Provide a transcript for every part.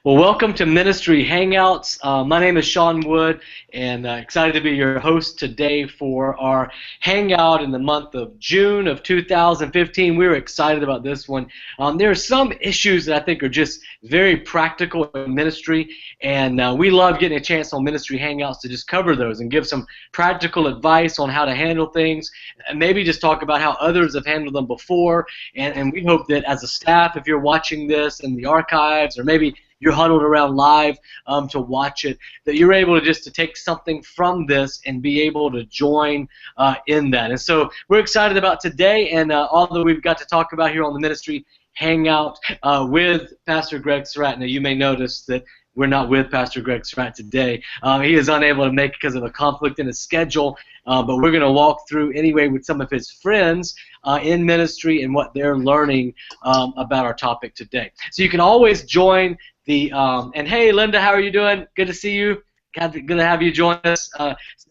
Well, welcome to Ministry Hangouts. My name is Sean Wood, and excited to be your host today for our Hangout in the month of June of 2015. We're excited about this one. There are some issues that I think are just very practical in ministry, and we love getting a chance on Ministry Hangouts to just cover those and give some practical advice on how to handle things, and maybe just talk about how others have handled them before. And we hope that as a staff, if you're watching this in the archives, or maybe you're huddled around live to watch it, that you're able to just to take something from this and be able to join in that. And so we're excited about today and all that we've got to talk about here on the Ministry Hangout with Pastor Greg Surratt. Now you may notice that we're not with Pastor Greg Surratt today. He is unable to make it because of a conflict in his schedule, but we're going to walk through anyway with some of his friends in ministry and what they're learning about our topic today. So you can always join and hey, Linda, how are you doing? Good to see you. Good to have you join us.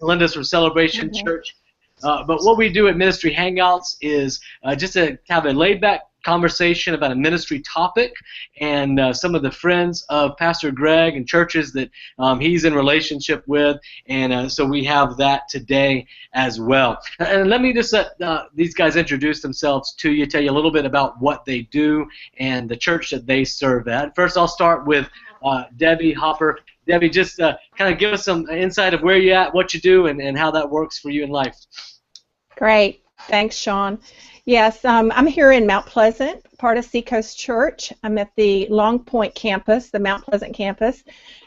Linda's from Celebration Church. But what we do at Ministry Hangouts is just to have a laid-back conversation about a ministry topic and some of the friends of Pastor Greg and churches that he's in relationship with, and so we have that today as well. And let me just let these guys introduce themselves to you, tell you a little bit about what they do and the church that they serve at. First, I'll start with Debbie Hopper. Debbie, just kind of give us some insight of where you're at, what you do, and how that works for you in life. Great. Thanks, Sean. Yes, I'm here in Mount Pleasant, part of Seacoast Church. I'm at the Long Point campus, the Mount Pleasant campus.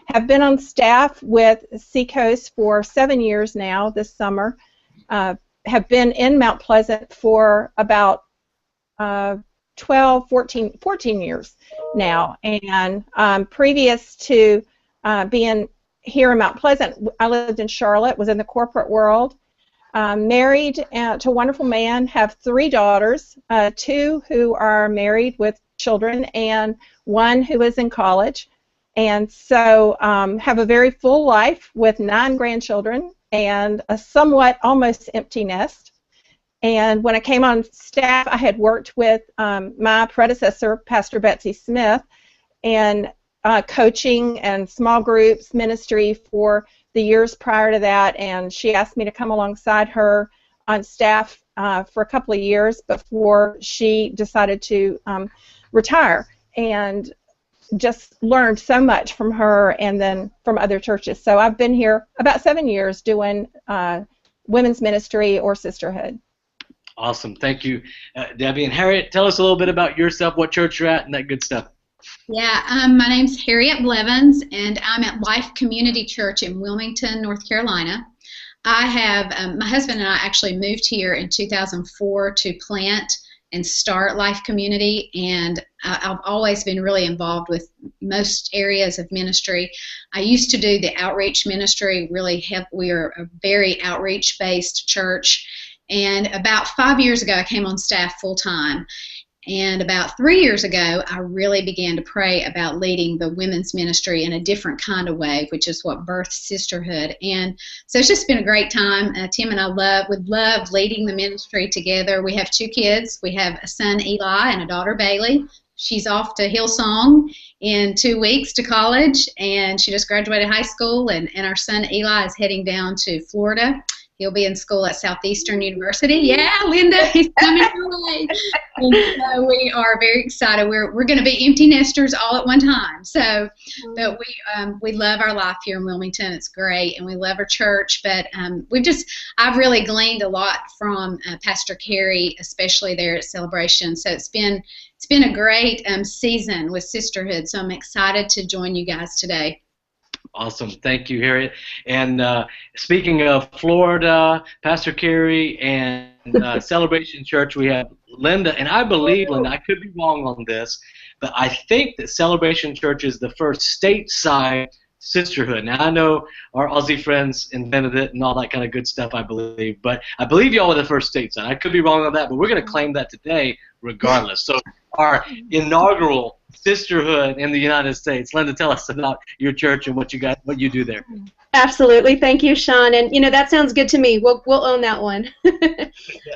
Have been on staff with Seacoast for 7 years now this summer. Have been in Mount Pleasant for about 14 years now. And previous to being here in Mount Pleasant, I lived in Charlotte, was in the corporate world. Married to a wonderful man, have 3 daughters, 2 who are married with children, and 1 who is in college. And so have a very full life with 9 grandchildren and a somewhat almost empty nest. And when I came on staff, I had worked with my predecessor, Pastor Betsy Smith, and coaching and small groups ministry for the years prior to that, and she asked me to come alongside her on staff for a couple of years before she decided to retire, and just learned so much from her and then from other churches. So I've been here about 7 years doing women's ministry or sisterhood. Awesome. Thank you, Debbie. And Harriet, tell us a little bit about yourself, what church you're at, and that good stuff. Yeah, my name's Harriet Blevins, and I'm at Life Community Church in Wilmington, North Carolina. I have, my husband and I actually moved here in 2004 to plant and start Life Community, and I've always been really involved with most areas of ministry. I used to do the outreach ministry, we are a very outreach-based church, and about 5 years ago I came on staff full-time. And about 3 years ago, I really began to pray about leading the women's ministry in a different kind of way, which is what birthed Sisterhood. And so it's just been a great time. Tim and I would love leading the ministry together. We have 2 kids. We have a son, Eli, and a daughter, Bailey. She's off to Hillsong in 2 weeks to college, and she just graduated high school. And our son, Eli, is heading down to Florida. He'll be in school at Southeastern University. Yeah, Linda, he's coming your way. And so we are very excited. We're going to be empty nesters all at one time. So, but we love our life here in Wilmington. It's great, and we love our church. But I've really gleaned a lot from Pastor Carey, especially there at Celebration. So it's been a great season with Sisterhood. So I'm excited to join you guys today. Awesome. Thank you, Harriet. And speaking of Florida, Pastor Carey, and Celebration Church, we have Linda. And I believe, Linda, I could be wrong on this, but I think that Celebration Church is the first stateside sisterhood. Now, I know our Aussie friends invented it and all that kind of good stuff, I believe. But I believe y'all are the first stateside. I could be wrong on that, but we're going to claim that today regardless. So our inaugural sisterhood in the United States. Linda, tell us about your church and what you do there. Absolutely. Thank you, Sean. And, that sounds good to me. We'll own that one.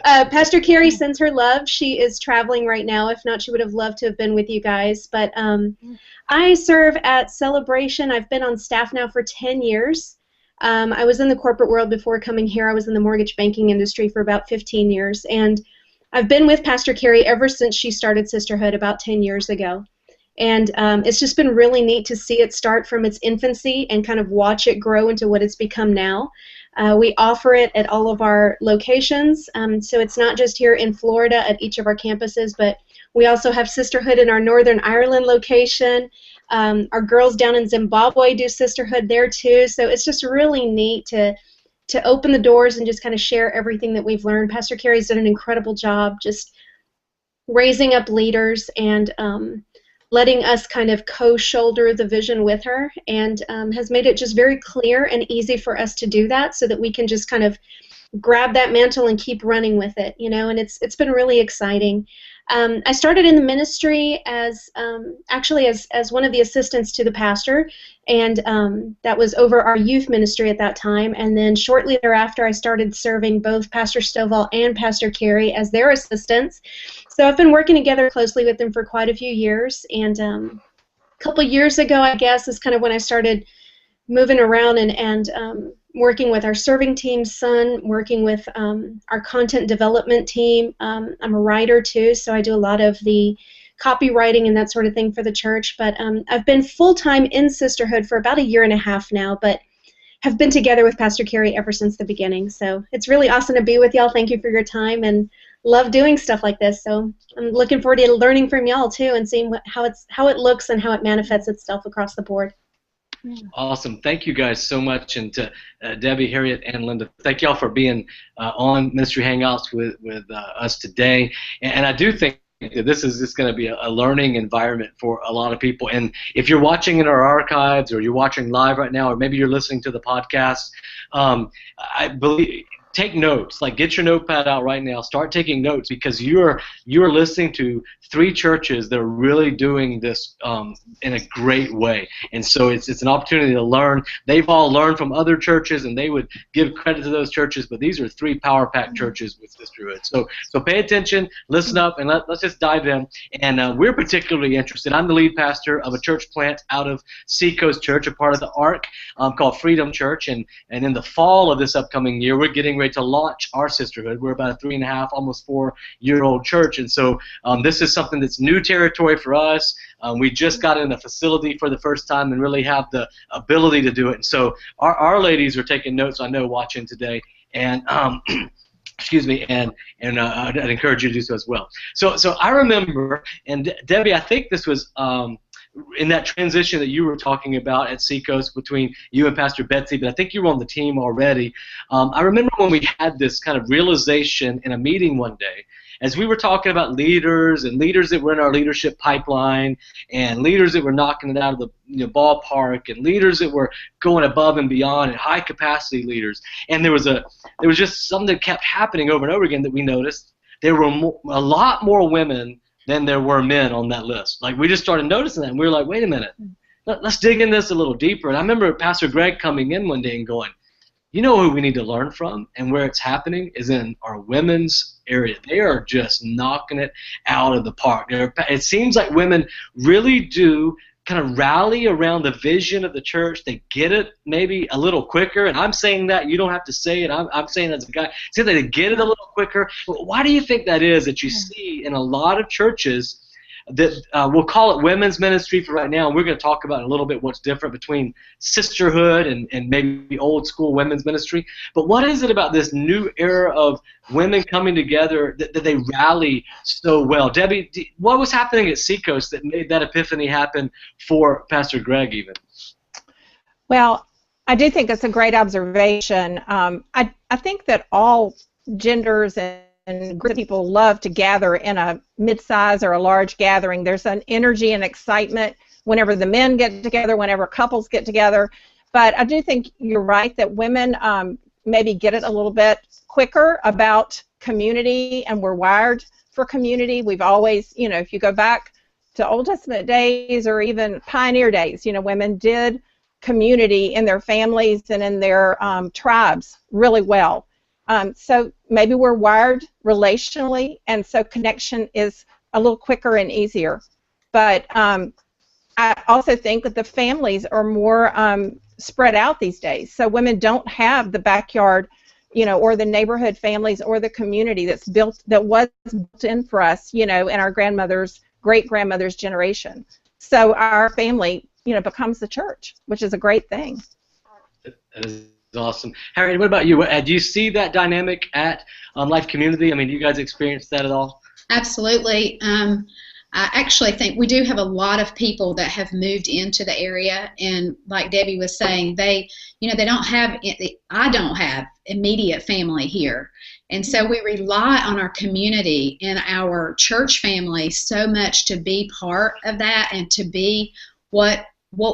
Pastor Carrie sends her love. She is traveling right now. If not, she would have loved to have been with you guys. But I serve at Celebration. I've been on staff now for 10 years. I was in the corporate world before coming here. I was in the mortgage banking industry for about 15 years. And I've been with Pastor Carrie ever since she started Sisterhood about 10 years ago. And it's just been really neat to see it start from its infancy and kind of watch it grow into what it's become now. We offer it at all of our locations, so it's not just here in Florida at each of our campuses, but we also have Sisterhood in our Northern Ireland location. Our girls down in Zimbabwe do Sisterhood there too, so it's just really neat to open the doors and just kind of share everything that we've learned. Pastor Carrie's done an incredible job just raising up leaders and letting us kind of co-shoulder the vision with her, and has made it just very clear and easy for us to do that so that we can just kind of grab that mantle and keep running with it, and it's been really exciting. I started in the ministry as actually as one of the assistants to the pastor, and that was over our youth ministry at that time, and then shortly thereafter I started serving both Pastor Stovall and Pastor Carrie as their assistants. So I've been working together closely with them for quite a few years, and a couple years ago, I guess, is kind of when I started moving around and working with our serving team's son, working with our content development team. I'm a writer too, so I do a lot of the copywriting and that sort of thing for the church. But I've been full-time in Sisterhood for about 1.5 years now, but have been together with Pastor Carrie ever since the beginning. So it's really awesome to be with y'all. Thank you for your time, and love doing stuff like this. So I'm looking forward to learning from y'all too and seeing how it looks and how it manifests itself across the board. Awesome. Thank you guys so much, and to Debbie, Harriet, and Linda, thank y'all for being on Ministry Hangouts with us today. And I do think that this is just going to be a learning environment for a lot of people. And if you're watching in our archives, or you're watching live right now, or maybe you're listening to the podcast, I believe, take notes. Like, get your notepad out right now. Start taking notes, because you're listening to 3 churches that are really doing this in a great way. And so it's an opportunity to learn. They've all learned from other churches, and they would give credit to those churches. But these are 3 power-packed churches with Sisterhood. So pay attention, listen up, and let's just dive in. And we're particularly interested. I'm the lead pastor of a church plant out of Seacoast Church, a part of the ARC, called Freedom Church. And in the fall of this upcoming year, we're getting ready to launch our Sisterhood. We're about a 3.5, almost 4-year-old church, and so this is something that's new territory for us. We just got in a facility for the first time and really have the ability to do it. And so our ladies are taking notes, I know, watching today, and excuse me, and I'd encourage you to do so as well. So I remember, and Debbie, I think this was in that transition that you were talking about at Seacoast between you and Pastor Betsy, but I think you were on the team already. I remember when we had this kind of realization in a meeting one day, as we were talking about leaders and leaders that were in our leadership pipeline, and leaders that were knocking it out of the ballpark, and leaders that were going above and beyond, and high capacity leaders. And there was just something that kept happening over and over again that we noticed. There were a lot more women than there were men on that list. Like, we just started noticing that, and we were like, wait a minute, let's dig in this a little deeper. And I remember Pastor Greg coming in one day and going, you know who we need to learn from and where it's happening is in our women's area. They are just knocking it out of the park. It seems like women really do kind of rally around the vision of the church. They get it maybe a little quicker, and I'm saying that. You don't have to say it. I'm saying as a guy. See, they get it a little quicker. But why do you think that is that you see in a lot of churches that we'll call it women's ministry for right now, and we're going to talk about in a little bit what's different between sisterhood and maybe old school women's ministry. But what is it about this new era of women coming together that they rally so well? Debbie, what was happening at Seacoast that made that epiphany happen for Pastor Greg even? Well, I do think it's a great observation. I think that all genders and groups of people love to gather in a mid-size or a large gathering. There's an energy and excitement whenever the men get together, whenever couples get together. But I do think you're right that women maybe get it a little bit quicker about community, and we're wired for community. We've always, if you go back to Old Testament days or even pioneer days, women did community in their families and in their tribes really well. So maybe we're wired relationally, and so connection is a little quicker and easier. But I also think that the families are more spread out these days. So women don't have the backyard, or the neighborhood families or the community that was built in for us, in our grandmother's, great-grandmother's generation. So our family, becomes the church, which is a great thing. That is awesome. Harriet, what about you? Do you see that dynamic at Life Community? I mean, do you guys experience that at all? Absolutely. I actually think we do have a lot of people that have moved into the area, and like Debbie was saying, they don't have, I don't have immediate family here, and so we rely on our community and our church family so much to be part of that and to be what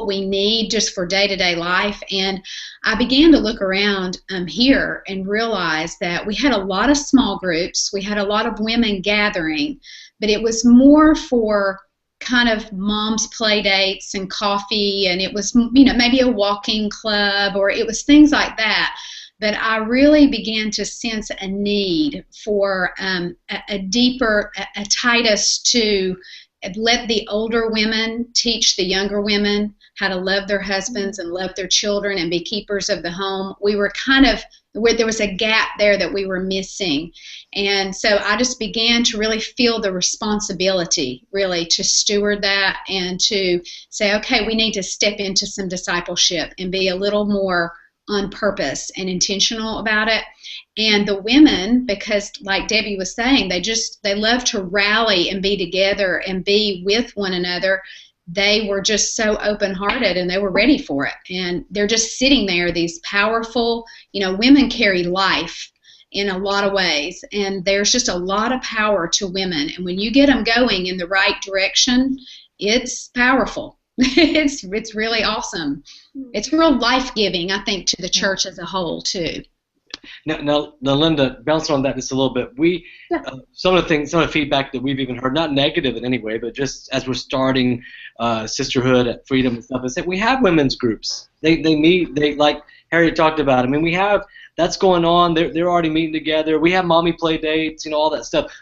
we need just for day-to-day life. And I began to look around here and realize that we had a lot of small groups, we had a lot of women gathering, but it was more for kind of mom's play dates and coffee, and it was maybe a walking club, or it was things like that. But I really began to sense a need for a deeper, a Titus to let the older women teach the younger women how to love their husbands and love their children and be keepers of the home. We were kind of, there was a gap there that we were missing. And so I just began to really feel the responsibility, really, to steward that and to say, okay, we need to step into some discipleship and be a little more on purpose and intentional about it. And the women, because like Debbie was saying, they love to rally and be together and be with one another. They were just so open-hearted and they were ready for it. And they're just sitting there, these powerful, women carry life in a lot of ways. And there's just a lot of power to women. And when you get them going in the right direction, it's powerful. It's really awesome. It's real life-giving, I think, to the church as a whole, too. Now, Linda, bouncing on that just a little bit, some of the feedback that we've even heard, not negative in any way, but just as we're starting Sisterhood at Freedom and stuff, is that we have women's groups. They meet, like Harriet talked about. I mean, we have, that's going on. They're already meeting together. We have mommy play dates, all that stuff.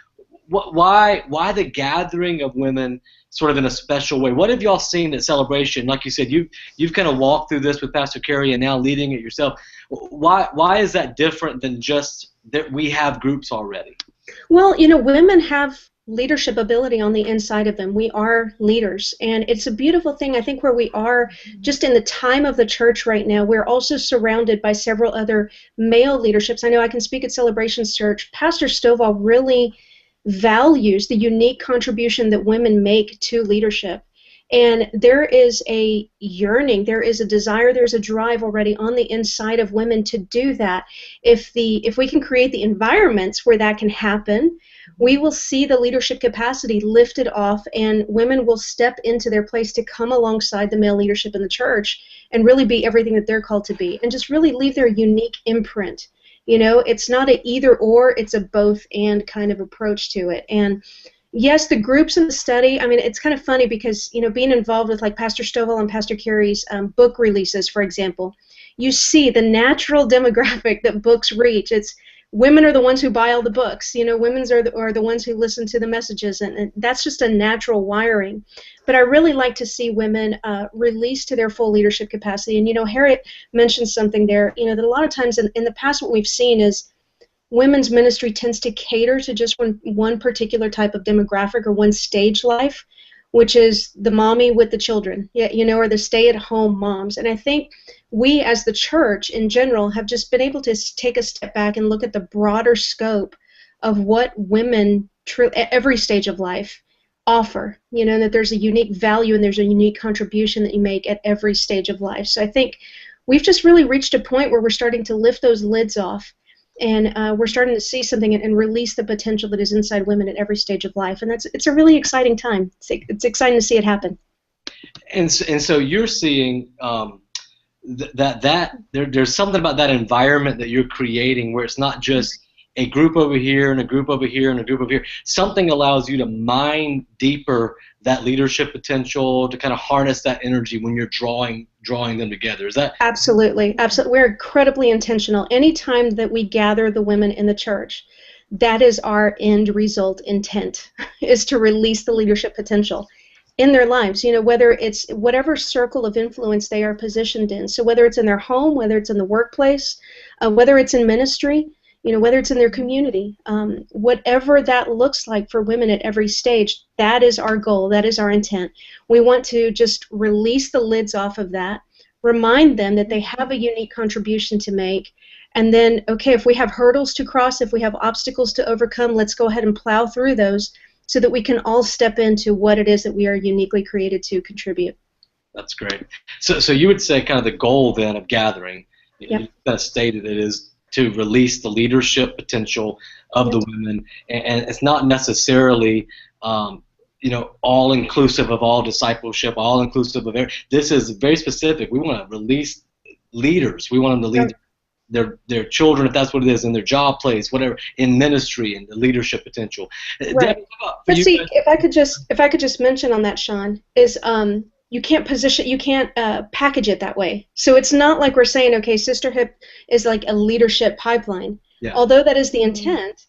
Why the gathering of women sort of in a special way? What have y'all seen at Celebration? Like you said, you've kind of walked through this with Pastor Carey and now leading it yourself. Why is that different than just that we have groups already? Well, women have leadership ability on the inside of them. We are leaders, and it's a beautiful thing. I think where we are just in the time of the church right now, we're also surrounded by several other male leaderships. I know I can speak at Celebrations Church. Pastor Stovall really values the unique contribution that women make to leadership. And there is a yearning, there is a desire, there's a drive already on the inside of women to do that. If we can create the environments where that can happen, we will see the leadership capacity lifted off, and women will step into their place to come alongside the male leadership in the church and really be everything that they're called to be, and just really leave their unique imprint. It's not an either or, it's a both and kind of approach to it. And yes, the groups in the study, I mean, it's kind of funny because, being involved with like Pastor Stovall and Pastor Carey's book releases, for example, you see the natural demographic that books reach. It's women are the ones who buy all the books. Women are the ones who listen to the messages, and that's just a natural wiring. But I really like to see women released to their full leadership capacity. And, Harriet mentioned something there, that a lot of times in the past what we've seen is women's ministry tends to cater to just one particular type of demographic or one stage life, which is the mommy with the children, or the stay-at-home moms. And I think we as the church in general have just been able to take a step back and look at the broader scope of what women at every stage of life offer, and that there's a unique value and there's a unique contribution that you make at every stage of life. So I think we've just really reached a point where we're starting to lift those lids off, and we're starting to see something and release the potential that is inside women at every stage of life, and it's a really exciting time. It's exciting to see it happen. And so you're seeing that there's something about that environment that you're creating where it's not just a group over here and a group over here and a group over here. Something allows you to mine deeper that leadership potential, to kind of harness that energy when you're drawing them together? Is that Absolutely, absolutely. We're incredibly intentional. Anytime that we gather the women in the church, that is our end result intent, is to release the leadership potential in their lives, whether it's whatever circle of influence they are positioned in. So whether it's in their home, whether it's in the workplace, whether it's in ministry, whether it's in their community, whatever that looks like for women at every stage, that is our goal, that is our intent. We want to just release the lids off of that, remind them that they have a unique contribution to make, and then, okay, if we have hurdles to cross, if we have obstacles to overcome, let's go ahead and plow through those so that we can all step into what it is that we are uniquely created to contribute. That's great. So you would say kind of the goal then of gathering, Yep. you kind of stated it is to release the leadership potential of the women, and it's not necessarily all inclusive of all discipleship, all inclusive of this is very specific. We want to release leaders. We want them to lead their children, if that's what it is, in their job place, whatever, in ministry, and the leadership potential. Right. But see, if I could just mention on that, Sean, is you can't package it that way. So it's not like we're saying, okay, Sisterhood is like a leadership pipeline. Yeah. Although that is the intent,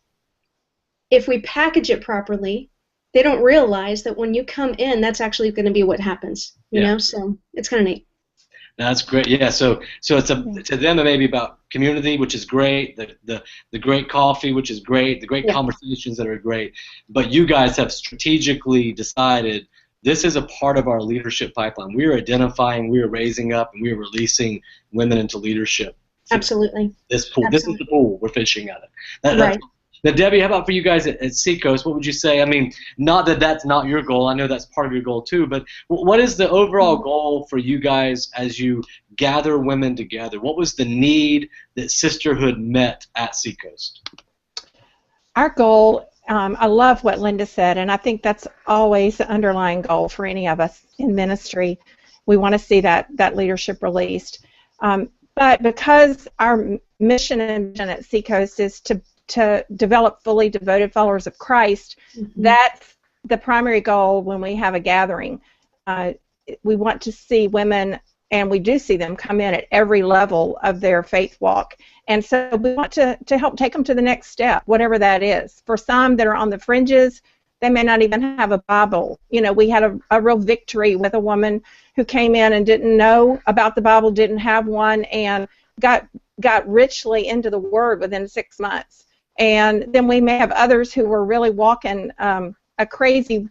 if we package it properly, they don't realize that when you come in, that's actually going to be what happens. You know, so it's kind of neat. That's great. Yeah. So to them it may be about community, which is great. The great coffee, which is great. The great conversations that are great. But you guys have strategically decided this is a part of our leadership pipeline. We are identifying, we are raising up, and we are releasing women into leadership. Absolutely. This pool. Absolutely. This is the pool. We're fishing at it. Right. Now, Debbie, how about for you guys at Seacoast? What would you say? I mean, not that that's not your goal. I know that's part of your goal too. But what is the overall goal for you guys as you gather women together? What was the need that Sisterhood met at Seacoast? Our goal, I love what Linda said, and I think that's always the underlying goal for any of us in ministry. We want to see that leadership released. But because our mission and vision at Seacoast is to develop fully devoted followers of Christ, that's the primary goal when we have a gathering. We want to see women, and we do see them come in at every level of their faith walk. And so we want to help take them to the next step, whatever that is. For some that are on the fringes, they may not even have a Bible. We had a real victory with a woman who came in and didn't know about the Bible, didn't have one, and got richly into the Word within 6 months. And then we may have others who were really walking a crazy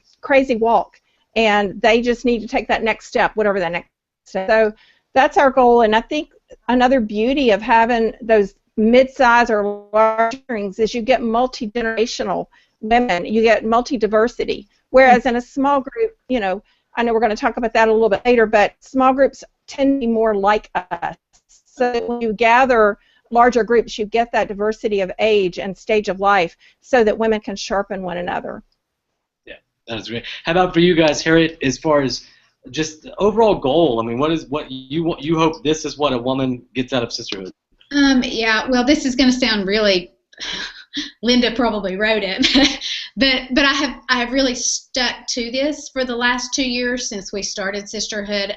walk, and they just need to take that next step, whatever that next step. So that's our goal, and I think another beauty of having those mid-size or large gatherings is you get multi-generational women, you get multi-diversity, whereas in a small group, I know we're going to talk about that a little bit later, but small groups tend to be more like us. So when you gather larger groups, you get that diversity of age and stage of life so that women can sharpen one another. Yeah, that's great. How about for you guys, Harriet, as far as just the overall goal? I mean, what you hope this is what a woman gets out of Sisterhood? Yeah, well, this is going to sound really, Linda probably wrote it, but I have really stuck to this for the last 2 years since we started Sisterhood.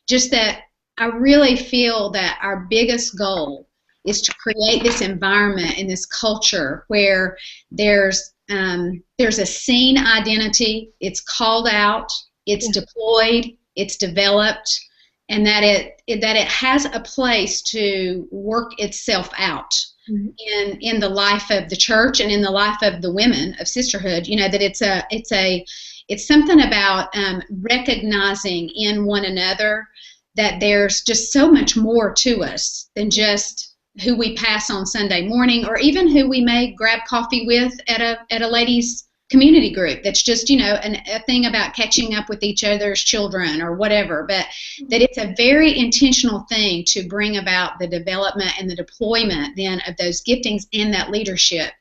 Just that I really feel that our biggest goal is to create this environment and this culture where there's a seen identity, it's called out, it's deployed, it's developed, and that it has a place to work itself out in the life of the church and in the life of the women of Sisterhood. That it's something about recognizing in one another that there's just so much more to us than just who we pass on Sunday morning, or even who we may grab coffee with at a ladies' community group. That's just a thing about catching up with each other's children or whatever. But that it's a very intentional thing to bring about the development and the deployment then of those giftings and that leadership.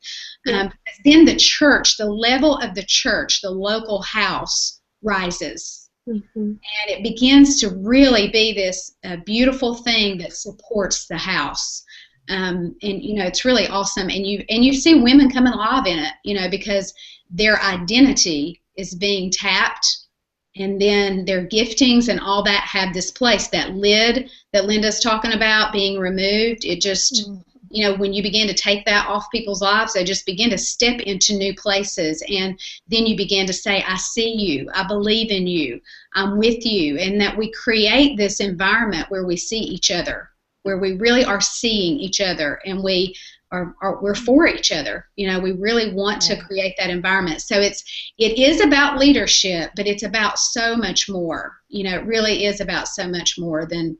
Then the church, the level of the church, the local house rises. And it begins to really be this beautiful thing that supports the house. And it's really awesome, and you see women coming alive in it, because their identity is being tapped, and then their giftings and all that have this place, that lid that Linda's talking about being removed. It just, you know, when you begin to take that off people's lives, they just begin to step into new places, and then you begin to say, I see you, I believe in you, I'm with you, and that we create this environment where we see each other, where we really are seeing each other, and we're for each other. You know, we really want to create that environment. So it is about leadership, but it's about so much more. You know, it really is about so much more than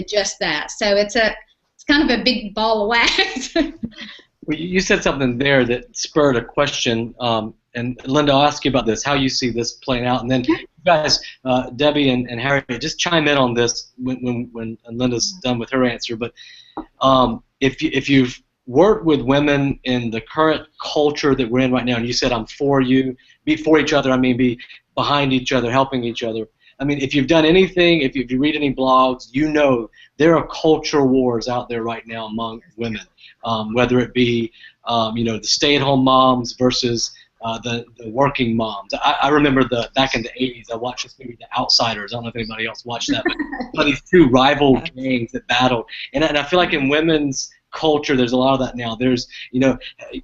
just that. So it's kind of a big ball of wax. Well, you said something there that spurred a question, and Linda, I'll ask you about this, how you see this playing out, and then you guys, Debbie and Harry, just chime in on this when Linda's done with her answer. But if you've worked with women in the current culture that we're in right now, and you said I'm for you, be for each other, I mean be behind each other, helping each other. I mean, if you've done anything, if you read any blogs, you know there are culture wars out there right now among women, whether it be, you know, the stay-at-home moms versus the working moms. I remember back in the 80s, I watched this movie, The Outsiders. I don't know if anybody else watched that, but these two rival gangs that battled. And I feel like in women's culture, there's a lot of that now. There's, you know,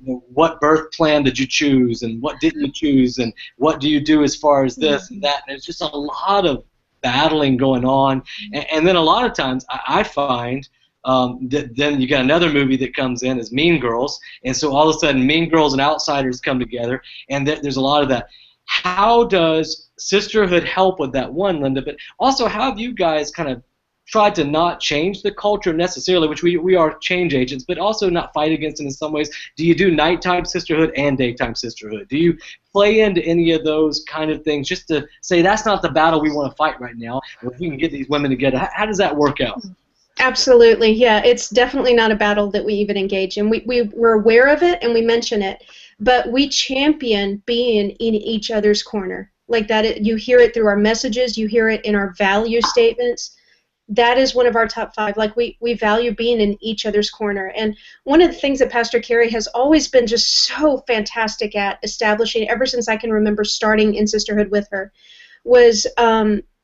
what birth plan did you choose, and what didn't you choose, and what do you do as far as this and that. And there's just a lot of battling going on. And then a lot of times I find that then you got another movie that comes in as Mean Girls, and so all of a sudden Mean Girls and Outsiders come together, and there's a lot of that. How does Sisterhood help with that, one, Linda, but also how have you guys kind of tried to not change the culture necessarily, which we are change agents, but also not fight against it in some ways? Do you do nighttime sisterhood and daytime sisterhood? Do you play into any of those kind of things just to say that's not the battle we want to fight right now, or if we can get these women together? How does that work out? Absolutely, yeah. It's definitely not a battle that we even engage in. We're aware of it and we mention it, but we champion being in each other's corner. Like that, you hear it through our messages, you hear it in our value statements. That is one of our top 5. Like we value being in each other's corner. And one of the things that Pastor Carrie has always been just so fantastic at establishing, ever since I can remember starting in Sisterhood with her, was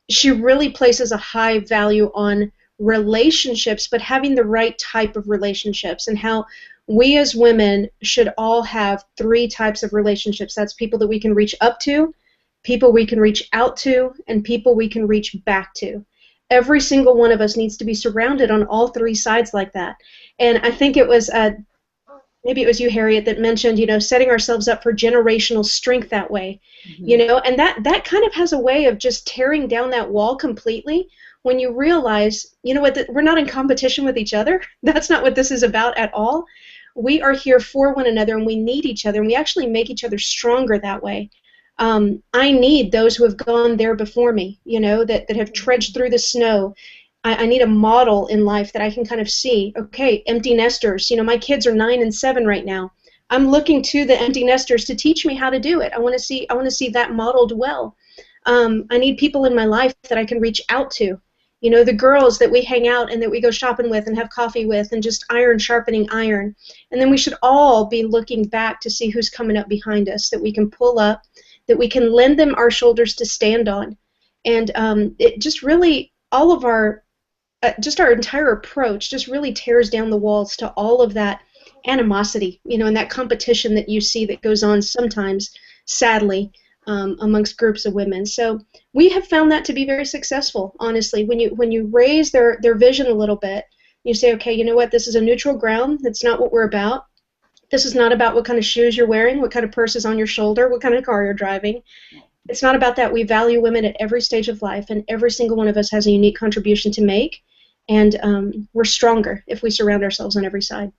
she really places a high value on relationships, but having the right type of relationships, and how we as women should all have 3 types of relationships. That's people that we can reach up to, people we can reach out to, and people we can reach back to. Every single one of us needs to be surrounded on all 3 sides like that. And I think it was, maybe it was you, Harriet, that mentioned, you know, setting ourselves up for generational strength that way. You know, and that kind of has a way of just tearing down that wall completely when you realize, you know what, we're not in competition with each other. That's not what this is about at all. We are here for one another, and we need each other, and we actually make each other stronger that way. I need those who have gone there before me, you know, that have trudged through the snow. I need a model in life that I can kind of see. Okay, empty nesters. You know, my kids are 9 and 7 right now. I'm looking to the empty nesters to teach me how to do it. I want to see that modeled well. I need people in my life that I can reach out to. You know, the girls that we hang out and that we go shopping with and have coffee with, and just iron sharpening iron. And then we should all be looking back to see who's coming up behind us that we can pull up, that we can lend them our shoulders to stand on. And it just really, all of our, just our entire approach just really tears down the walls to all of that animosity, you know, and that competition that you see that goes on sometimes, sadly, amongst groups of women. So we have found that to be very successful, honestly. When you raise their vision a little bit, you say, okay, you know what, this is a neutral ground. That's not what we're about. This is not about what kind of shoes you're wearing, what kind of purse is on your shoulder, what kind of car you're driving. It's not about that. We value women at every stage of life, and every single one of us has a unique contribution to make, and we're stronger if we surround ourselves on every side.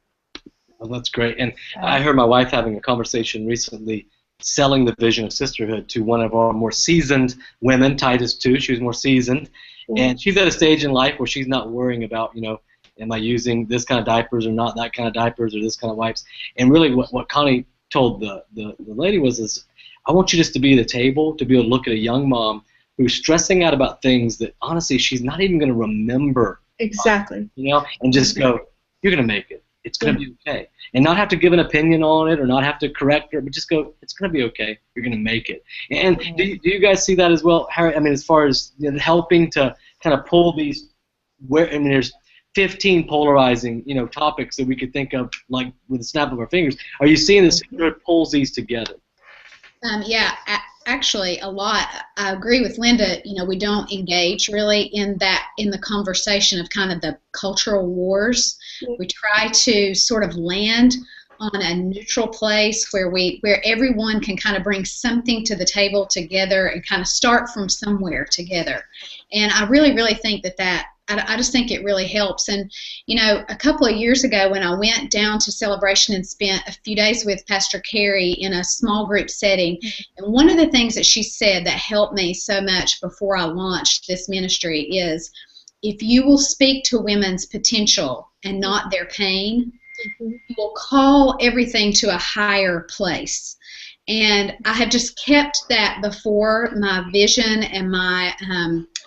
Well, that's great. And I heard my wife having a conversation recently selling the vision of sisterhood to one of our more seasoned women, Titus too. She was more seasoned, and she's at a stage in life where she's not worrying about, you know, am I using this kind of diapers or not that kind of diapers or this kind of wipes? And really what Connie told the lady was, I want you just to be at the table, to be able to look at a young mom who's stressing out about things that honestly she's not even going to remember. Exactly. You know, and just go, you're going to make it. it's going to be okay. And not have to give an opinion on it or not have to correct it, but just go, it's going to be okay. You're going to make it. And do you guys see that as well, Harry? I mean, as far as helping to kind of pull these, there's 15 polarizing, topics that we could think of like with a snap of our fingers. Are you seeing this pulls these together? Yeah, actually, a lot. I agree with Linda. We don't engage really in the conversation of kind of the cultural wars. We try to sort of land on a neutral place where everyone can kind of bring something to the table together and kind of start from somewhere together. And I really, really think that I just think it really helps. And, a couple of years ago when I went down to Celebration and spent a few days with Pastor Carrie in a small group setting, and one of the things that she said that helped me so much before I launched this ministry is, if you will speak to women's potential and not their pain, you will call everything to a higher place. And I have just kept that before my vision and my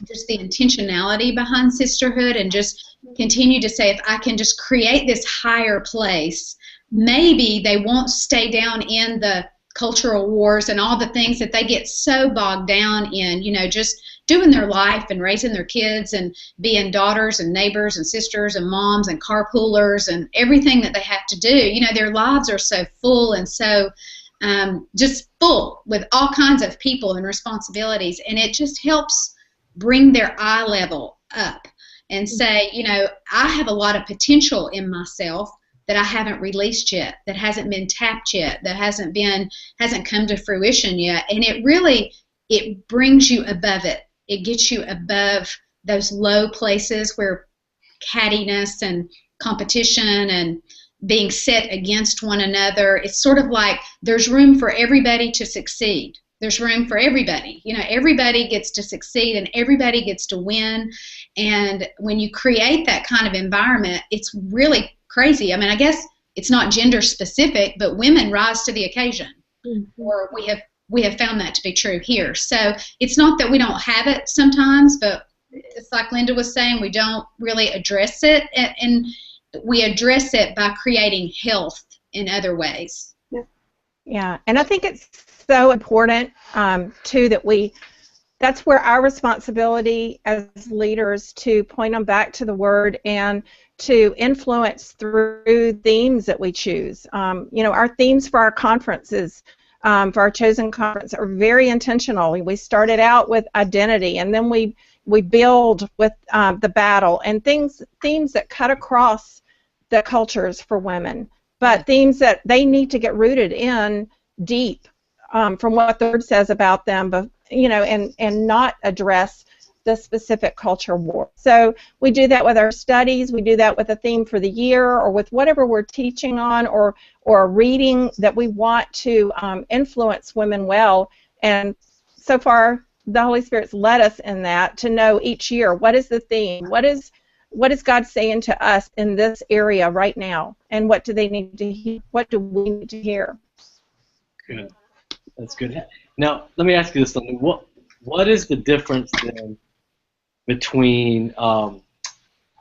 just the intentionality behind sisterhood, and just continue to say, if I can just create this higher place, maybe they won't stay down in the cultural wars and all the things that they get so bogged down in, just doing their life and raising their kids and being daughters and neighbors and sisters and moms and carpoolers and everything that they have to do. Their lives are so full and so just full with all kinds of people and responsibilities, and it just helps bring their eye level up and say, I have a lot of potential in myself that I haven't released yet, that hasn't been tapped yet, that hasn't come to fruition yet. And it brings you above it. It gets you above those low places where cattiness and competition and being set against one another. It's sort of like there's room for everybody to succeed. There's room for everybody. Everybody gets to succeed and everybody gets to win. And when you create that kind of environment, it's really crazy. I mean, I guess it's not gender specific, but women rise to the occasion. Or we have found that to be true here. So it's not that we don't have it sometimes, but it's like Linda was saying, we don't really address it, and we address it by creating health in other ways. Yeah, and I think it's so important, too, that's where our responsibility as leaders to point them back to the Word and to influence through themes that we choose. Our themes for our conferences, for our chosen conference, are very intentional. We started out with identity, and then we build with the battle and themes that cut across the cultures for women, but themes that they need to get rooted in deep from what the Word says about them, but and not address the specific culture war. So we do that with our studies. We do that with a theme for the year, or with whatever we're teaching on, or a reading that we want to influence women well. And so far, the Holy Spirit's led us in that to know each year, what is the theme? What is God saying to us in this area right now? And what do they need to hear? What do we need to hear? Good. That's good. Now, let me ask you this, something. What is the difference then between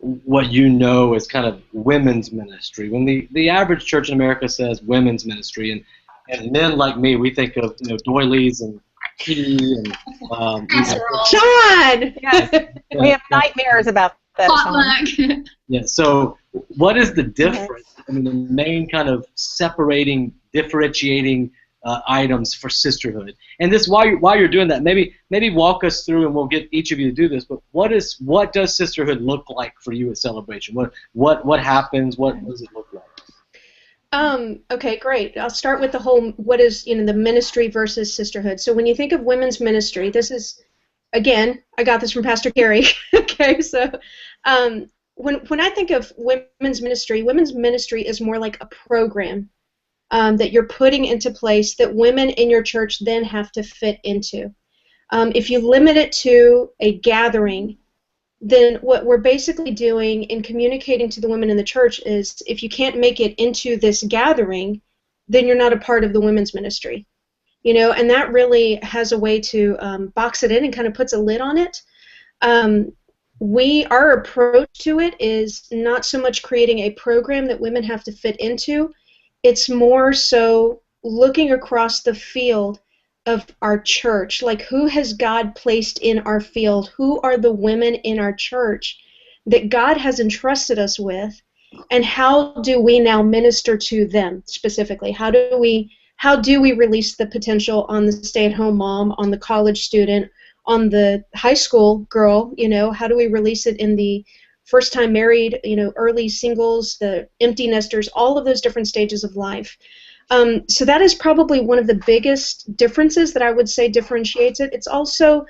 what is kind of women's ministry? When the average church in America says women's ministry, and men like me, we think of doilies and tea and Sean! Yes. We have nightmares about that. Potluck. Yeah. So, what is the difference? I mean, the main kind of differentiating items for sisterhood. And this, while you're doing that, maybe walk us through, and we'll get each of you to do this. But what does sisterhood look like for you at Celebration? What happens? What does it look like? Okay, great. I'll start with the whole, what is, the ministry versus sisterhood. So when you think of women's ministry, this is, again, I got this from Pastor Carrie. Okay, so when I think of women's ministry is more like a program that you're putting into place that women in your church then have to fit into. If you limit it to a gathering, then what we're basically doing in communicating to the women in the church is, if you can't make it into this gathering, then you're not a part of the women's ministry. And that really has a way to box it in and kind of puts a lid on it. our approach to it is not so much creating a program that women have to fit into. It's more so looking across the field of our church, like who has God placed in our field? Who are the women in our church that God has entrusted us with, and how do we now minister to them specifically? How do we release the potential on the stay-at-home mom, on the college student, on the high school girl? How do we release it in the first-time married, early singles, the empty nesters, all of those different stages of life? So that is probably one of the biggest differences that I would say differentiates it. It's also,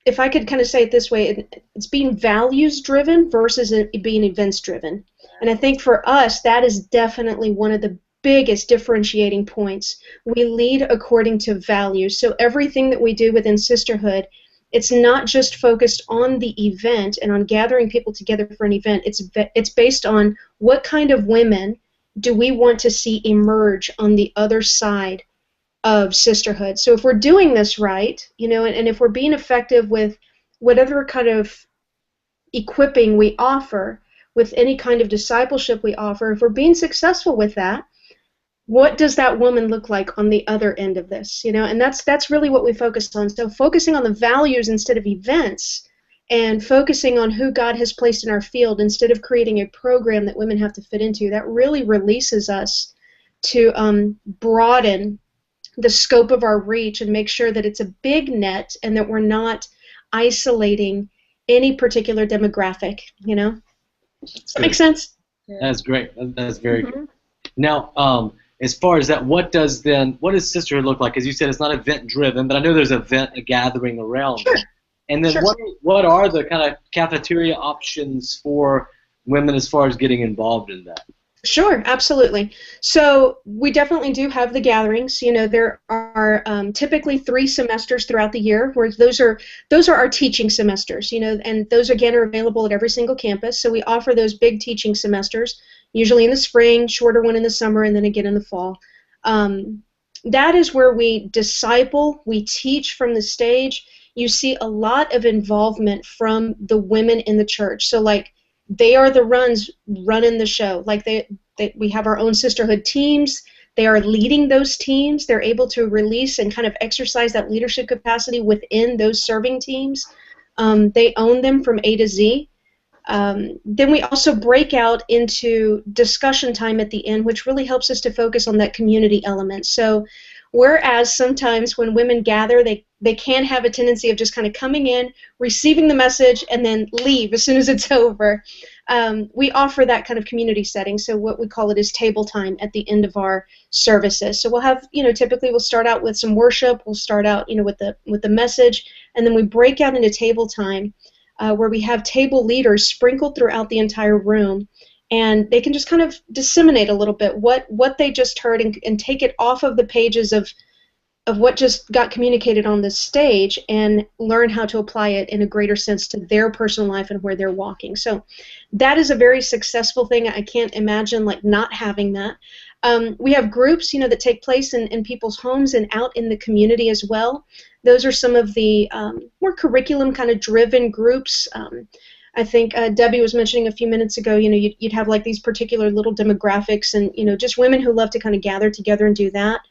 if I could kind of say it this way, it's being values-driven versus it being events-driven. And I think for us, that is definitely one of the biggest differentiating points. We lead according to values. So everything that we do within Sisterhood, it's not just focused on the event and on gathering people together for an event. It's based on what kind of women do we want to see emerge on the other side of Sisterhood. So if we're doing this right, and if we're being effective with whatever kind of equipping we offer, with any kind of discipleship we offer, if we're being successful with that, what does that woman look like on the other end of this? And that's really what we focus on. So focusing on the values instead of events, and focusing on who God has placed in our field instead of creating a program that women have to fit into, that really releases us to broaden the scope of our reach and make sure that it's a big net and that we're not isolating any particular demographic. Does that make sense? That's great. That's very good. Now, as far as that, what does Sisterhood look like? As you said, it's not event driven, but I know there's a gathering around it. And then what are the kind of cafeteria options for women as far as getting involved in that? Sure, absolutely. So we definitely do have the gatherings. There are typically 3 semesters throughout the year, where those are our teaching semesters. And those again are available at every single campus. So we offer those big teaching semesters, usually in the spring, shorter one in the summer, and then again in the fall. That is where we disciple, we teach from the stage. You see a lot of involvement from the women in the church. So like, they are the running the show. Like we have our own Sisterhood teams. They are leading those teams. They're able to release and kind of exercise that leadership capacity within those serving teams. They own them from A to Z. Then we also break out into discussion time at the end, which really helps us to focus on that community element. So whereas sometimes when women gather, they can have a tendency of just kind of coming in, receiving the message, and then leave as soon as it's over. We offer that kind of community setting, so what we call it is table time at the end of our services. So we'll have, typically we'll start out with some worship, we'll start out, with the message, and then we break out into table time, where we have table leaders sprinkled throughout the entire room, and they can just kind of disseminate a little bit what they just heard and take it off of the pages of what just got communicated on this stage and learn how to apply it in a greater sense to their personal life and where they're walking. So that is a very successful thing. I can't imagine not having that. We have groups, that take place in people's homes and out in the community as well. Those are some of the more curriculum kind of driven groups. I think Debbie was mentioning a few minutes ago, you'd have these particular little demographics and, just women who love to kind of gather together and do that.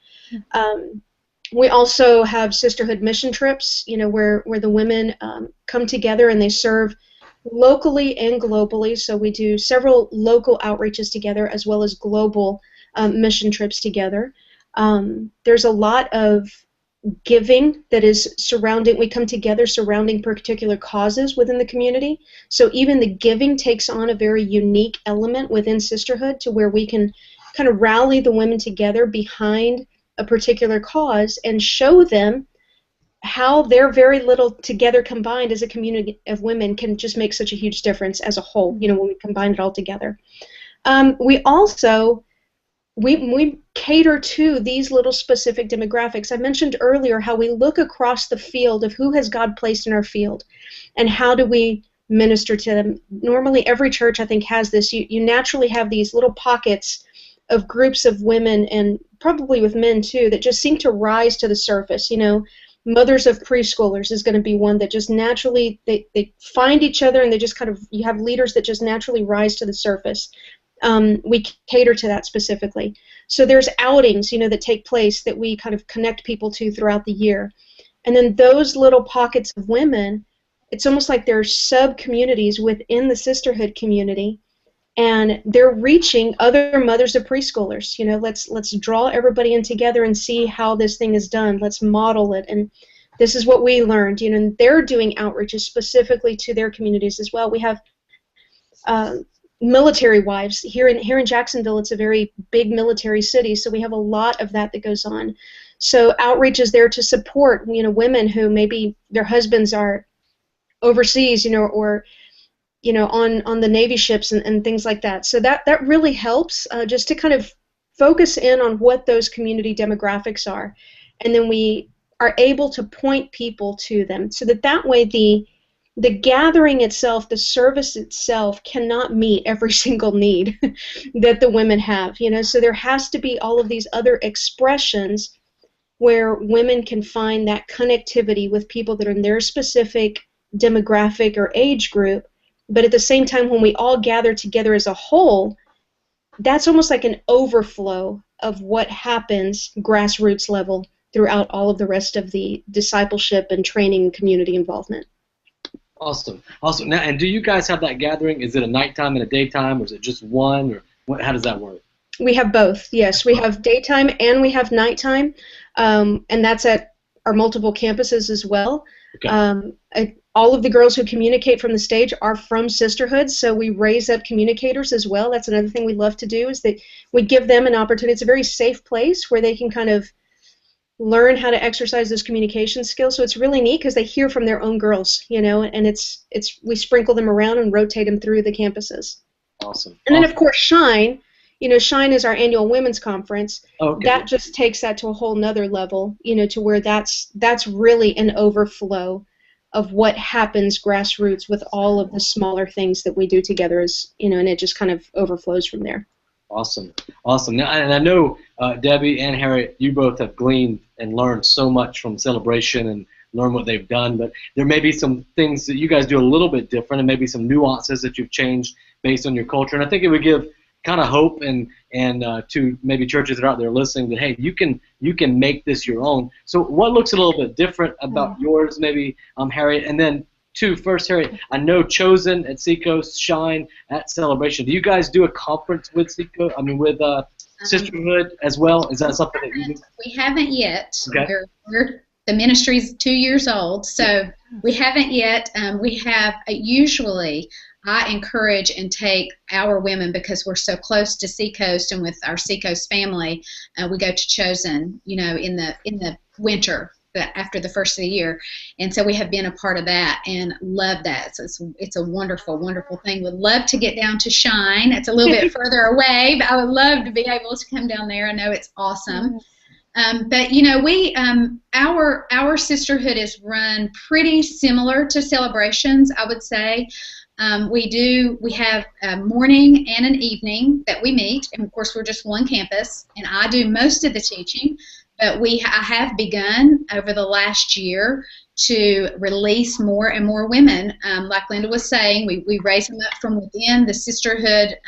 We also have Sisterhood mission trips, where the women come together and they serve locally and globally. So we do several local outreaches together as well as global mission trips together. There's a lot of giving that is surrounding, we come together surrounding particular causes within the community. So even the giving takes on a very unique element within Sisterhood to where we can kind of rally the women together behind a particular cause and show them how their very little together combined as a community of women can just make such a huge difference as a whole, when we combine it all together. We also we cater to these little specific demographics. I mentioned earlier how we look across the field of who has God placed in our field and how do we minister to them. Normally every church, I think, has this. You naturally have these little pockets of groups of women, and probably with men too, that just seem to rise to the surface. mothers of preschoolers is going to be one that just naturally, they find each other, and they just kind of, you have leaders that just naturally rise to the surface. We cater to that specifically. So there's outings, that take place that we kind of connect people to throughout the year. And then those little pockets of women, it's almost like they're sub-communities within the sisterhood community, and they're reaching other mothers of preschoolers. Let's draw everybody in together and see how this thing is done. Let's model it, and this is what we learned. And they're doing outreaches specifically to their communities as well. We have military wives here in Jacksonville. It's a very big military city, so we have a lot of that goes on. So outreach is there to support women who maybe their husbands are overseas, or on the Navy ships and things like that. So that really helps just to kind of focus in on what those community demographics are, and then we are able to point people to them, so that way the gathering itself, the service itself, cannot meet every single need that the women have. So there has to be all of these other expressions where women can find that connectivity with people that are in their specific demographic or age group. But at the same time, when we all gather together as a whole, that's almost like an overflow of what happens grassroots level throughout all of the rest of the discipleship and training and community involvement. Awesome. Now, and do you guys have that gathering? Is it a nighttime and a daytime, or is it just one, or how does that work? We have both, yes. We have daytime and we have nighttime, and that's at our multiple campuses as well. Okay. All of the girls who communicate from the stage are from Sisterhood, so we raise up communicators as well. That's another thing we love to do, is that we give them an opportunity. It's a very safe place where they can kind of learn how to exercise those communication skills. So it's really neat because they hear from their own girls, and it's we sprinkle them around and rotate them through the campuses. Awesome. And then of course Shine. Shine is our annual women's conference. Okay. That just takes that to a whole nother level, to where that's really an overflow of what happens grassroots with all of the smaller things that we do together, and it just kind of overflows from there. Awesome. Now, and I know Debbie and Harriet, you both have gleaned and learned so much from Celebration and learned what they've done, but there may be some things that you guys do a little bit different, and maybe some nuances that you've changed based on your culture. And I think it would give kind of hope and to maybe churches that are out there listening that, hey, you can make this your own. So what looks a little bit different about yours, maybe, Harriet? And then first, Harriet, I know Chosen at Seacoast, Shine at Celebration. Do you guys do a conference with Sisterhood as well? Is that something that you do? We haven't yet. Okay. The ministry's 2 years old, so we haven't yet. We have usually. I encourage and take our women, because we're so close to Seacoast and with our Seacoast family, we go to Chosen, in the winter, after the first of the year, and so we have been a part of that and love that. So it's a wonderful, wonderful thing. Would love to get down to Shine. It's a little bit further away, but I would love to be able to come down there. I know it's awesome. But we our sisterhood is run pretty similar to Celebrations, I would say. We have a morning and an evening that we meet, and of course we're just one campus, and I do most of the teaching, but I have begun over the last year to release more and more women. Like Linda was saying, we raise them up from within the Sisterhood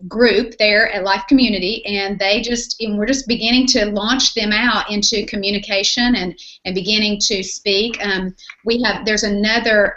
group there at Life Community, and we're just beginning to launch them out into communication and beginning to speak. We have another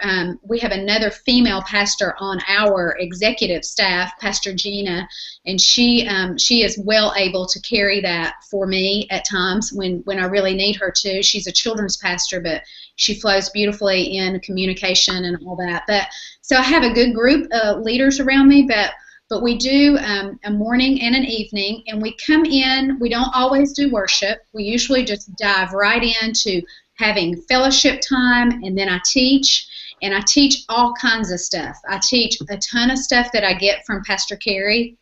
female pastor on our executive staff, Pastor Gina, and she is well able to carry that for me at times when I really need her to. She's a children's pastor, but she flows beautifully in communication and all that. But so I have a good group of leaders around me, but we do a morning and an evening, and we come in. We don't always do worship. We usually just dive right into having fellowship time, and then I teach, and I teach all kinds of stuff. I teach a ton of stuff that I get from Pastor Carey.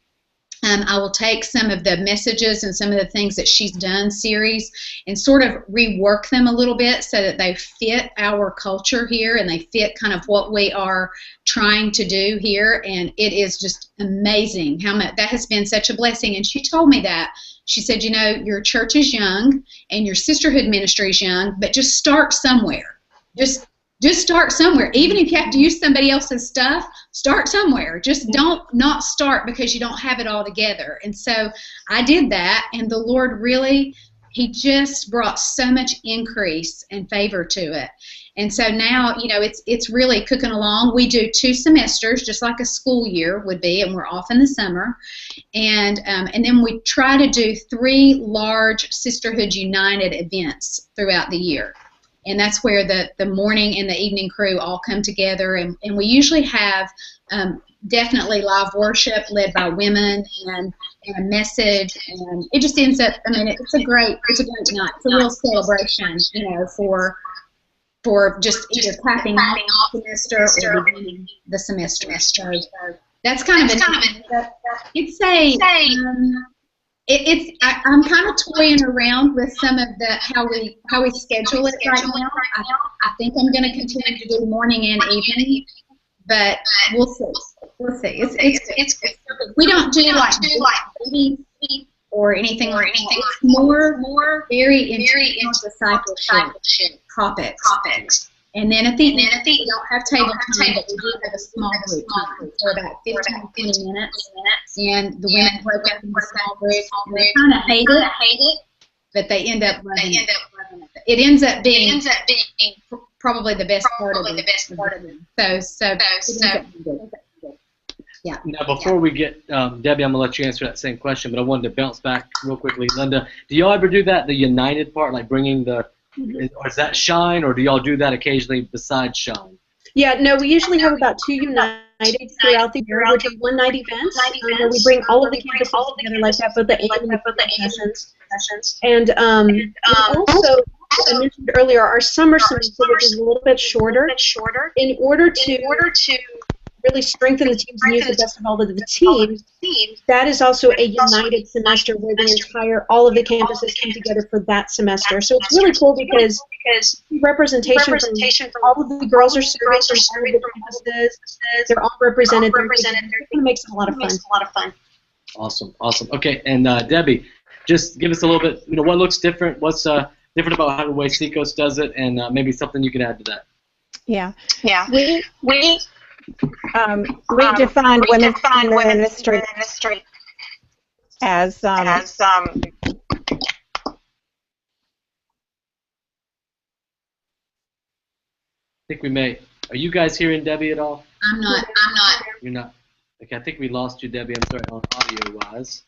I will take some of the messages and some of the things that she's done series and sort of rework them a little bit so that they fit our culture here and they fit kind of what we are trying to do here. And it is just amazing how much that has been such a blessing. And she told me that. She said, you know, your church is young and your sisterhood ministry is young, but just start somewhere. Just start somewhere. Even if you have to use somebody else's stuff, start somewhere. Just don't not start because you don't have it all together. And so I did that, and the Lord really, He just brought so much increase and favor to it. And so now, you know, it's really cooking along. We do 2 semesters, just like a school year would be, and we're off in the summer. And then we try to do 3 large Sisterhood United events throughout the year. And that's where the morning and the evening crew all come together. And we usually have definitely live worship led by women and a message. And it just ends up, I mean, it's a great night. It's a real celebration, you know, for just either capping off the semester or beginning the semester. So that's kind of it's I'm kind of toying around with some of the how we schedule it right now. I think I'm going to continue to do morning and evening, but we'll see. It's we don't do like or anything like that. It's more very intentional discipleship topics. And then at the end, we don't have table time, but we do have a small group for about 15 to 20 minutes. And the women break up into small groups, and they kind of hate it, but they end up loving it. It ends up being probably the best part of them. So yeah. Now, before we get Debbie, I'm gonna let you answer that same question, but I wanted to bounce back real quickly. Linda, do y'all ever do that, the united part, like bringing the or is that Shine, or do y'all do that occasionally besides Shine? Yeah, no, we usually have about 2 United throughout the year. We do one-night events where we bring all of the campuses together like that for the annual sessions. And also, I mentioned earlier, our summer semester, which is a little bit shorter, in order to really strengthen the teams and use the best of all of the teams, that is also a united semester where all of the campuses come together for that semester. So it's really cool because representation from all of the girls are serving from all of the campuses. They're all represented. It makes it a lot of fun. Awesome. Okay, and Debbie, just give us a little bit, you know, what looks different, what's different about how the way Seacoast does it, and maybe something you can add to that. Yeah. We defined women's ministry as I think we may. Are you guys hearing Debbie at all? I'm not. You're not. Okay, I think we lost you, Debbie. I'm sorry, on audio-wise.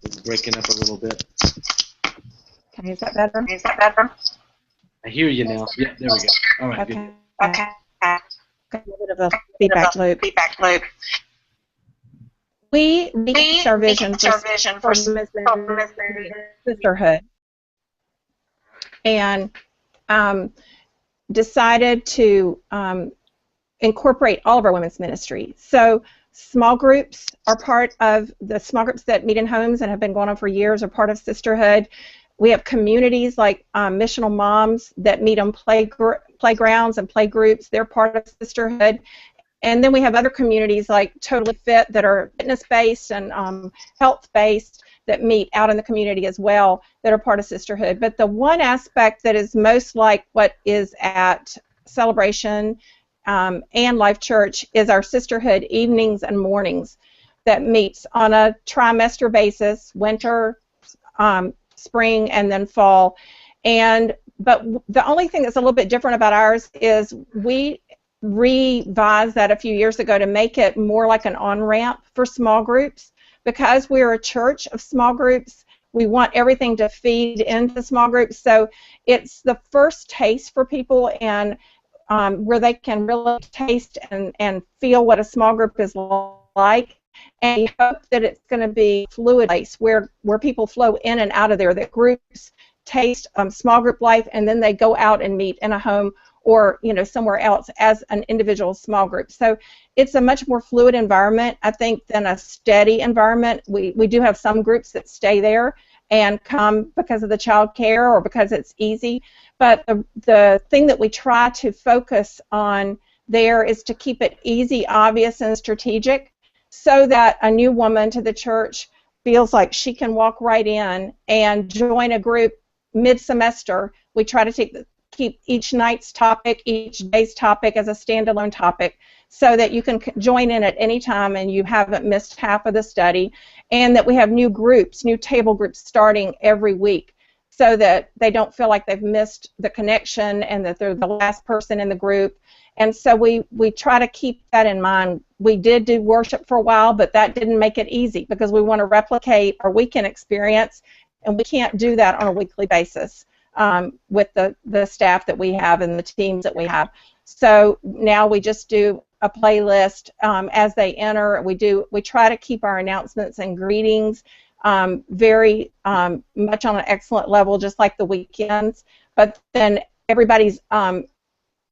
It's breaking up a little bit. Okay, is that better? I hear you now. Yeah, there we go. All right, okay. good. Okay. A little bit of a feedback loop. We reached our vision for Sisterhood and decided to incorporate all of our women's ministry. So small groups are part of the small groups that meet in homes and have been going on for years, are part of Sisterhood. We have communities like missional moms that meet on playgrounds and play groups. They're part of Sisterhood. And then we have other communities like Totally Fit that are fitness-based and health-based that meet out in the community as well that are part of Sisterhood. But the one aspect that is most like what is at Celebration and Life Church is our Sisterhood evenings and mornings that meets on a trimester basis, winter, spring, and then fall. But the only thing that's a little bit different about ours is we revised that a few years ago to make it more like an on-ramp for small groups. Because we're a church of small groups, we want everything to feed into small groups. So it's the first taste for people, and where they can really taste and feel what a small group is like. And we hope that it's going to be a fluid place where people flow in and out of there, that groups taste small group life, and then they go out and meet in a home or somewhere else as an individual small group. So it's a much more fluid environment, I think, than a steady environment. We do have some groups that stay there and come because of the child care or because it's easy, but the thing that we try to focus on there is to keep it easy, obvious, and strategic, so that a new woman to the church feels like she can walk right in and join a group mid-semester. We try to keep each night's topic, each day's topic as a standalone topic, so that you can join in at any time and you haven't missed half of the study, and that we have new groups, new table groups starting every week, so that they don't feel like they've missed the connection and that they're the last person in the group. And so we try to keep that in mind. We did do worship for a while, but that didn't make it easy because we want to replicate our weekend experience, and we can't do that on a weekly basis with the staff that we have and the teams that we have. So now we just do a playlist as they enter. We try to keep our announcements and greetings very much on an excellent level, just like the weekends. But then everybody's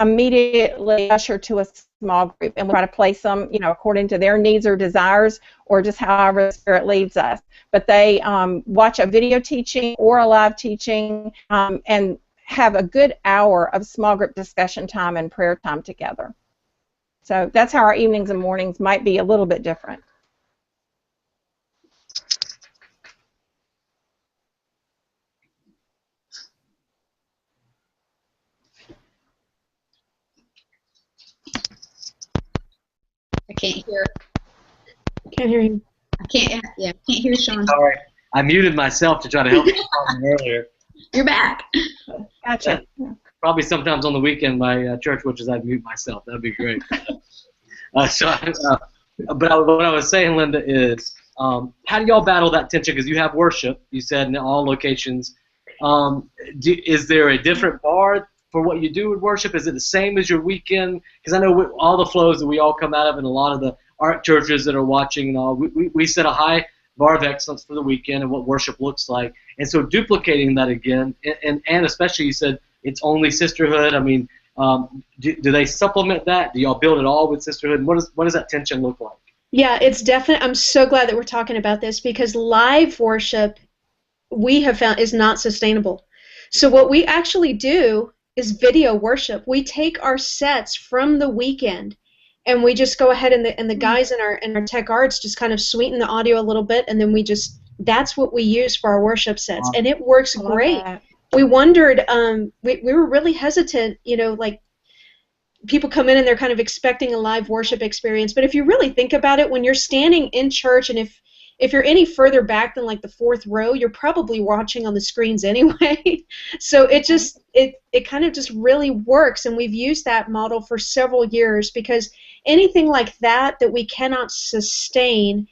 immediately ushered to a small group, and we try to place them, according to their needs or desires, or just however the Spirit leads us. But they watch a video teaching or a live teaching and have a good hour of small group discussion time and prayer time together. So that's how our evenings and mornings might be a little bit different. I can't hear. Can't hear you. I can't hear Sean. Sorry, I muted myself to try to help you earlier. You're back. Gotcha. Probably sometimes on the weekend, my church witches, I'd mute myself. That'd be great. But what I was saying, Linda, is how do y'all battle that tension? Because you have worship, you said, in all locations. Is there a different bar for what you do with worship? Is it the same as your weekend? Because I know all the flows that we all come out of, and a lot of the art churches that are watching and all, we set a high bar of excellence for the weekend and what worship looks like. And so duplicating that again, and especially you said it's only Sisterhood. I mean, do they supplement that? Do y'all build it all with Sisterhood? And what does that tension look like? Yeah, it's definitely. I'm so glad that we're talking about this, because live worship, we have found, is not sustainable. So what we actually do is video worship. We take our sets from the weekend, and we just go ahead, and the guys in our tech arts just kind of sweeten the audio a little bit, and then that's what we use for our worship sets, and it works great. We wondered, we were really hesitant, like people come in and they're kind of expecting a live worship experience, but if you really think about it, when you're standing in church, and if you're any further back than like the fourth row, you're probably watching on the screens anyway. So it kind of just really works, and we've used that model for several years, because anything like that we cannot sustain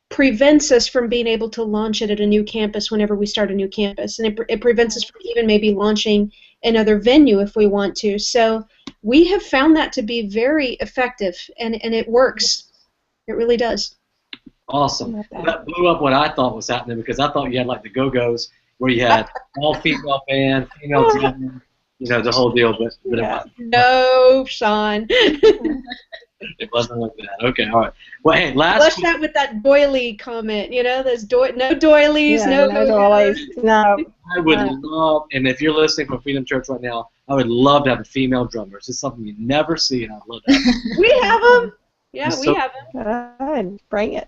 prevents us from being able to launch it at a new campus whenever we start a new campus, and it prevents us from even maybe launching another venue if we want to. So we have found that to be very effective, and it works. It really does. Awesome. That blew up what I thought was happening, because I thought you had like the Go-Go's where you had all female band, female drummer, the whole deal. But no, Sean. It wasn't like that. Okay, all right. Well, hey, flush that with that doily comment. There's no doilies, no doilies. No. I would love, and if you're listening from Freedom Church right now, I would love to have a female drummer. It's just something you never see, and I'd love that. We have them. Yeah, we have them. Good. Bring it.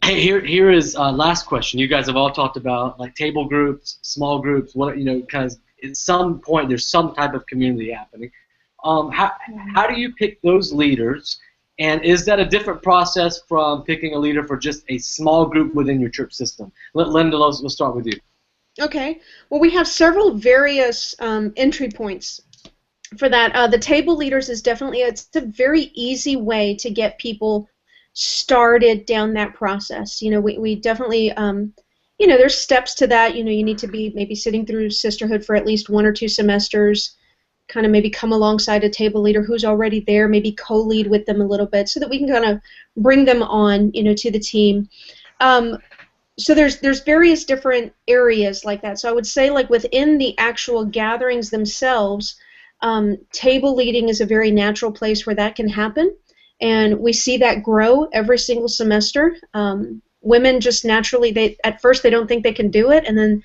Hey, here is last question. You guys have all talked about like table groups, small groups. What kind of at some point there's some type of community happening. How do you pick those leaders, and is that a different process from picking a leader for just a small group within your church system? Linda, we'll start with you. Okay. Well, we have several various entry points for that. The table leaders is definitely it's a very easy way to get people started down that process. We definitely there's steps to that. You need to be maybe sitting through Sisterhood for at least 1 or 2 semesters. Kind of maybe come alongside a table leader who's already there, maybe co-lead with them a little bit, so that we can kind of bring them on, to the team. So there's various different areas like that. So I would say, like within the actual gatherings themselves, Table leading is a very natural place where that can happen, and we see that grow every single semester. Women just naturally, at first they don't think they can do it, and then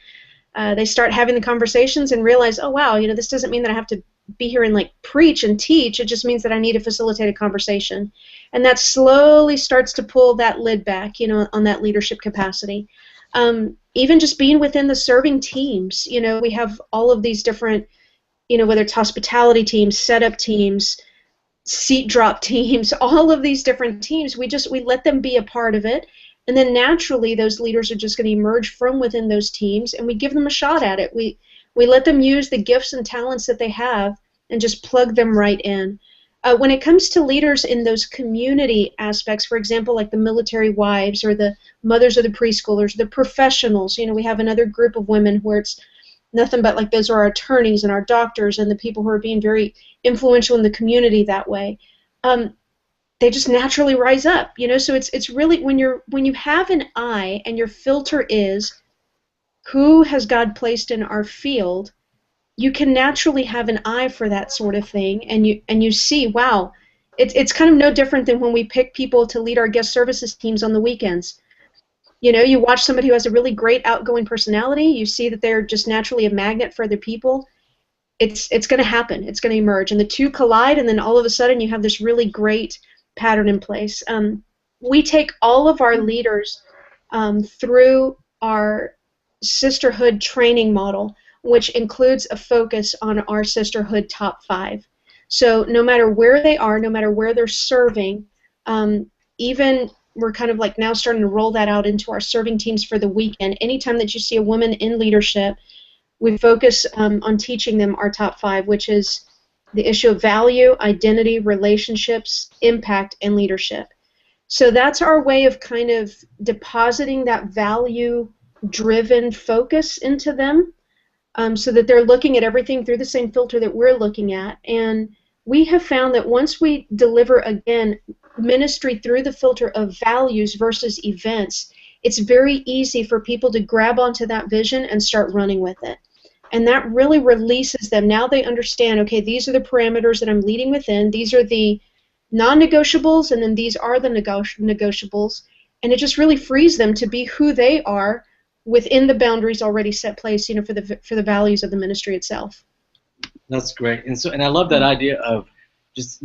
they start having the conversations and realize, oh wow, this doesn't mean that I have to be here and like preach and teach. It just means that I need to facilitate a conversation, and that slowly starts to pull that lid back, on that leadership capacity. Even just being within the serving teams, we have all of these different, whether it's hospitality teams, setup teams, seat drop teams, all of these different teams, we let them be a part of it. And then naturally, those leaders are just going to emerge from within those teams, and we give them a shot at it. We let them use the gifts and talents that they have and just plug them right in. When it comes to leaders in those community aspects, for example, like the military wives or the mothers of the preschoolers, the professionals, we have another group of women where it's nothing but like those are our attorneys and our doctors and the people who are being very influential in the community that way. They just naturally rise up, so it's really when you have an eye and your filter is who has God placed in our field, you can naturally have an eye for that sort of thing, and you see, wow, it's kind of no different than when we pick people to lead our guest services teams on the weekends. You watch somebody who has a really great outgoing personality, you see that they're just naturally a magnet for other people. It's going to happen, it's going to emerge, and the two collide, and then all of a sudden you have this really great pattern in place. We take all of our leaders through our Sisterhood training model, which includes a focus on our Sisterhood top 5. So no matter where they are, no matter where they're serving, even we're kind of like now starting to roll that out into our serving teams for the weekend. Anytime that you see a woman in leadership, we focus on teaching them our top 5, which is the issue of value, identity, relationships, impact, and leadership. So that's our way of kind of depositing that value-driven focus into them, so that they're looking at everything through the same filter that we're looking at. And we have found that once we deliver, again, ministry through the filter of values versus events, it's very easy for people to grab onto that vision and start running with it. And that really releases them. Now they understand, okay, these are the parameters that I'm leading within, these are the non-negotiables, and then these are the negotiables, and it just really frees them to be who they are within the boundaries already set place, for the values of the ministry itself. That's great, and I love that idea of just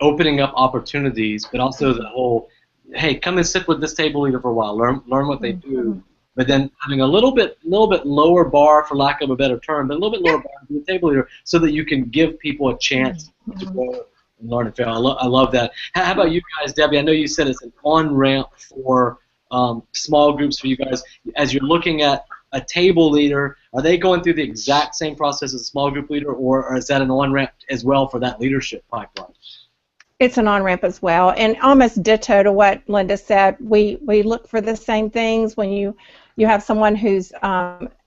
opening up opportunities, but also the whole, hey, come and sit with this table leader for a while, learn what they do, but then having a little bit lower bar, for lack of a better term, but a little bit lower bar for the table leader, so that you can give people a chance to grow and learn and fail. I love that. How about you guys, Debbie? I know you said it's an on-ramp for small groups for you guys. As you're looking at a table leader, are they going through the exact same process as a small group leader, or is that an on-ramp as well for that leadership pipeline? It's an on-ramp as well, and almost ditto to what Linda said. We look for the same things when you have someone who's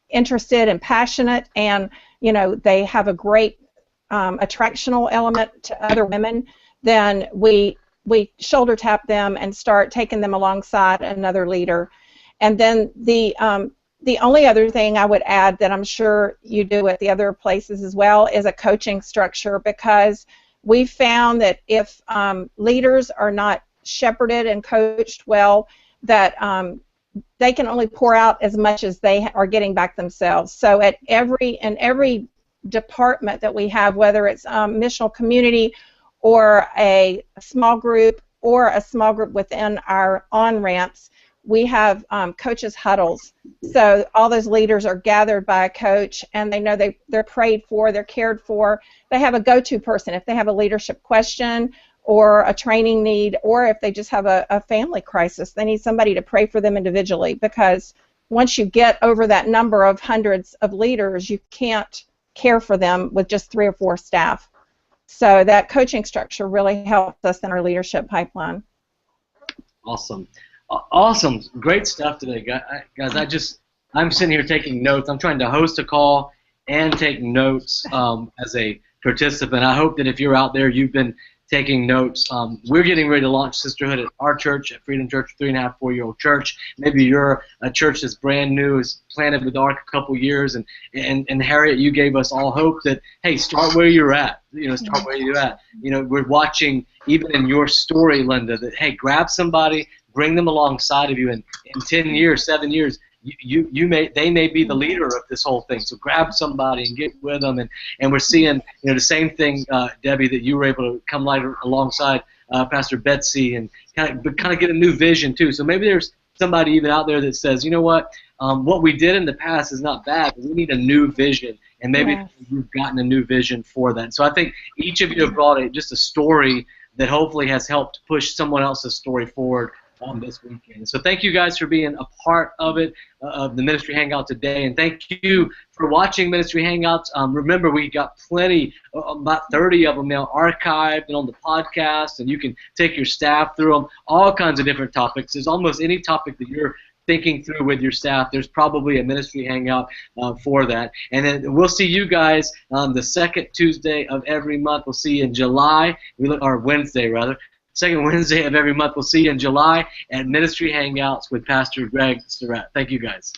interested and passionate, and they have a great attractional element to other women. Then we shoulder tap them and start taking them alongside another leader. And then the only other thing I would add that I'm sure you do at the other places as well is a coaching structure, because we found that if leaders are not shepherded and coached well, that they can only pour out as much as they are getting back themselves. So in every department that we have, whether it's missional community or a small group or a small group within our on-ramps, we have coaches huddles. So all those leaders are gathered by a coach, and they know they're prayed for, they're cared for. They have a go-to person if they have a leadership question or a training need, or if they just have a family crisis. They need somebody to pray for them individually, because once you get over that number of hundreds of leaders, you can't care for them with just 3 or 4 staff. So that coaching structure really helps us in our leadership pipeline. Awesome. Awesome. Great stuff today, guys. I'm sitting here taking notes. I'm trying to host a call and take notes as a participant. I hope that if you're out there, you've been taking notes. We're getting ready to launch Sisterhood at our church, at Freedom Church, 3.5, 4-year-old church. Maybe you're a church that's brand new, is planted with ARC a couple years, and Harriet, you gave us all hope that, hey, start where you're at. Start where you're at. We're watching, even in your story, Linda, that, hey, grab somebody, bring them alongside of you, and in 10 years, 7 years, they may be the leader of this whole thing. So grab somebody and get with them, and we're seeing the same thing, Debbie, that you were able to come alongside Pastor Betsy and kind of get a new vision too. So maybe there's somebody even out there that says, you know what we did in the past is not bad, but we need a new vision, and maybe you've gotten a new vision for that. So I think each of you have brought just a story that hopefully has helped push someone else's story forward on this weekend. So thank you guys for being a part of it, of the Ministry Hangout today, and thank you for watching Ministry Hangouts. Remember, we got plenty, about 30 of them now archived and on the podcast, and you can take your staff through them, all kinds of different topics. There's almost any topic that you're thinking through with your staff, there's probably a Ministry Hangout for that. And then we'll see you guys on the second Tuesday of every month. We'll see you in July, or Wednesday rather. Second Wednesday of every month. We'll see you in July at Ministry Hangouts with Pastor Greg Surratt. Thank you, guys.